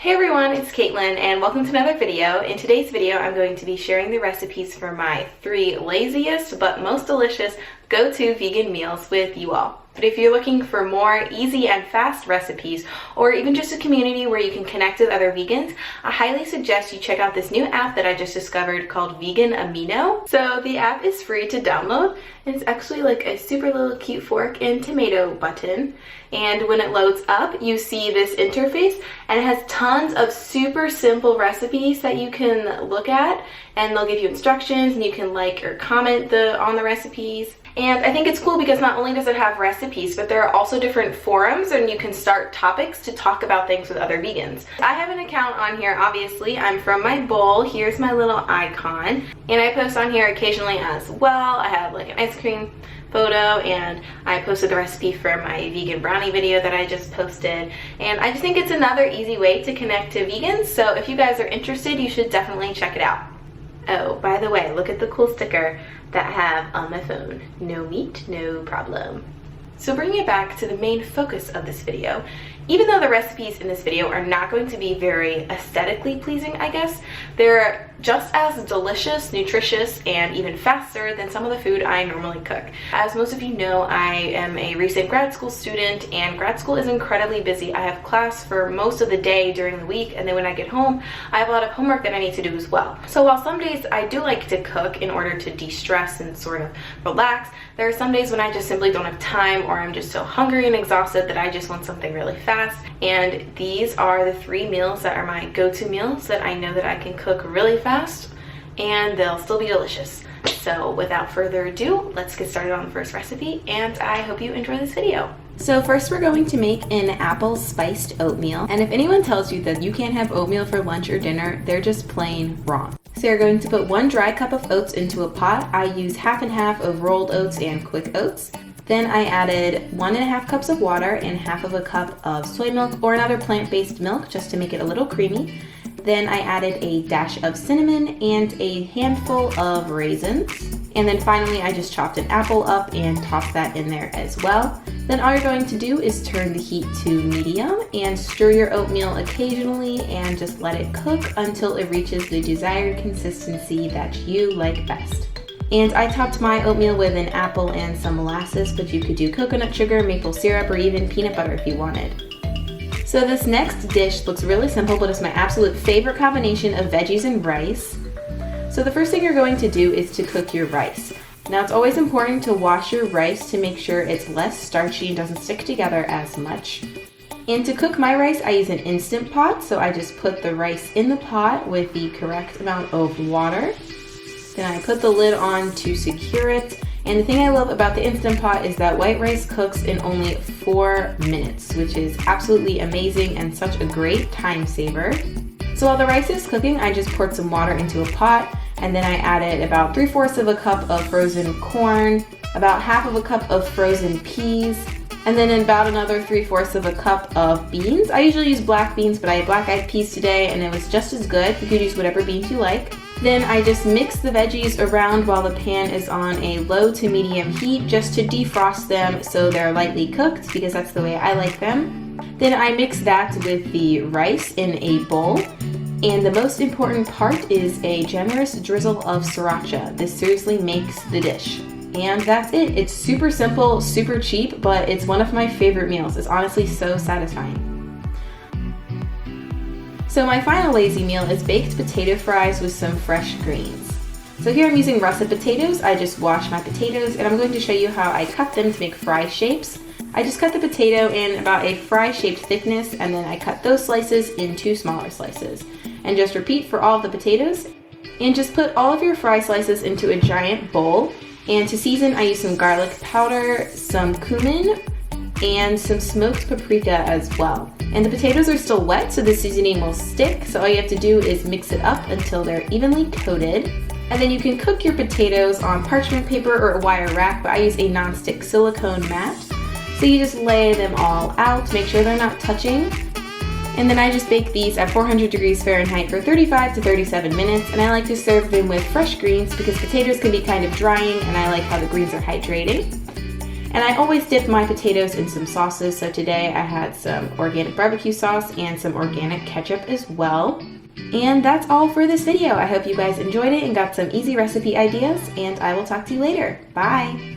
Hey everyone, it's Caitlin and welcome to another video. In today's video, I'm going to be sharing the recipes for my 3 laziest but most delicious go-to vegan meals with you all. But if you're looking for more easy and fast recipes, or even just a community where you can connect with other vegans, I highly suggest you check out this new app that I just discovered called Vegan Amino. So the app is free to download, and it's actually like a super little cute fork and tomato button. And when it loads up, you see this interface, and it has tons of super simple recipes that you can look at, and they'll give you instructions, and you can like or comment on the recipes. And I think it's cool because not only does it have recipes, but there are also different forums and you can start topics to talk about things with other vegans. I have an account on here, obviously. I'm from my bowl. Here's my little icon. And I post on here occasionally as well. I have like an ice cream photo, and I posted the recipe for my vegan brownie video that I just posted. And I just think it's another easy way to connect to vegans. So if you guys are interested, you should definitely check it out. Oh, by the way, look at the cool sticker that I have on my phone. No meat, no problem. So bringing it back to the main focus of this video, even though the recipes in this video are not going to be very aesthetically pleasing, I guess, they're just as delicious, nutritious, and even faster than some of the food I normally cook. As most of you know, I am a recent grad school student, and grad school is incredibly busy. I have class for most of the day during the week, and then when I get home, I have a lot of homework that I need to do as well. So while some days I do like to cook in order to de-stress and sort of relax, there are some days when I just simply don't have time, or I'm just so hungry and exhausted that I just want something really fast. And these are the 3 meals that are my go-to meals that I know that I can cook really fast and they'll still be delicious. So without further ado, let's get started on the first recipe, and I hope you enjoy this video. So first we're going to make an apple spiced oatmeal, and if anyone tells you that you can't have oatmeal for lunch or dinner, they're just plain wrong. So you're going to put 1 dry cup of oats into a pot. I use half and half of rolled oats and quick oats. Then I added 1.5 cups of water and half of a cup of soy milk or another plant-based milk just to make it a little creamy. Then I added a dash of cinnamon and a handful of raisins. And then finally I just chopped an apple up and tossed that in there as well. Then all you're going to do is turn the heat to medium and stir your oatmeal occasionally and just let it cook until it reaches the desired consistency that you like best. And I topped my oatmeal with an apple and some molasses, but you could do coconut sugar, maple syrup, or even peanut butter if you wanted. So this next dish looks really simple, but it's my absolute favorite combination of veggies and rice. So the first thing you're going to do is to cook your rice. Now it's always important to wash your rice to make sure it's less starchy and doesn't stick together as much. And to cook my rice, I use an Instant Pot, so I just put the rice in the pot with the correct amount of water. Then I put the lid on to secure it. And the thing I love about the Instant Pot is that white rice cooks in only 4 minutes, which is absolutely amazing and such a great time saver. So while the rice is cooking, I just poured some water into a pot, and then I added about 3/4 of a cup of frozen corn, about half of a cup of frozen peas, and then about another 3/4 of a cup of beans. I usually use black beans, but I had black-eyed peas today and it was just as good. You could use whatever beans you like. Then I just mix the veggies around while the pan is on a low to medium heat just to defrost them so they're lightly cooked, because that's the way I like them. Then I mix that with the rice in a bowl. And the most important part is a generous drizzle of sriracha. This seriously makes the dish. And that's it. It's super simple, super cheap, but it's one of my favorite meals. It's honestly so satisfying. So my final lazy meal is baked potato fries with some fresh greens. So here I'm using russet potatoes. I just wash my potatoes, and I'm going to show you how I cut them to make fry shapes. I just cut the potato in about a fry-shaped thickness, and then I cut those slices into smaller slices. And just repeat for all of the potatoes. And just put all of your fry slices into a giant bowl. And to season, I use some garlic powder, some cumin, and some smoked paprika as well. And the potatoes are still wet, so the seasoning will stick, so all you have to do is mix it up until they're evenly coated. And then you can cook your potatoes on parchment paper or a wire rack, but I use a non-stick silicone mat. So you just lay them all out, make sure they're not touching. And then I just bake these at 400 degrees Fahrenheit for 35 to 37 minutes, and I like to serve them with fresh greens because potatoes can be kind of drying, and I like how the greens are hydrating. And I always dip my potatoes in some sauces, so today I had some organic barbecue sauce and some organic ketchup as well. And that's all for this video. I hope you guys enjoyed it and got some easy recipe ideas, and I will talk to you later. Bye!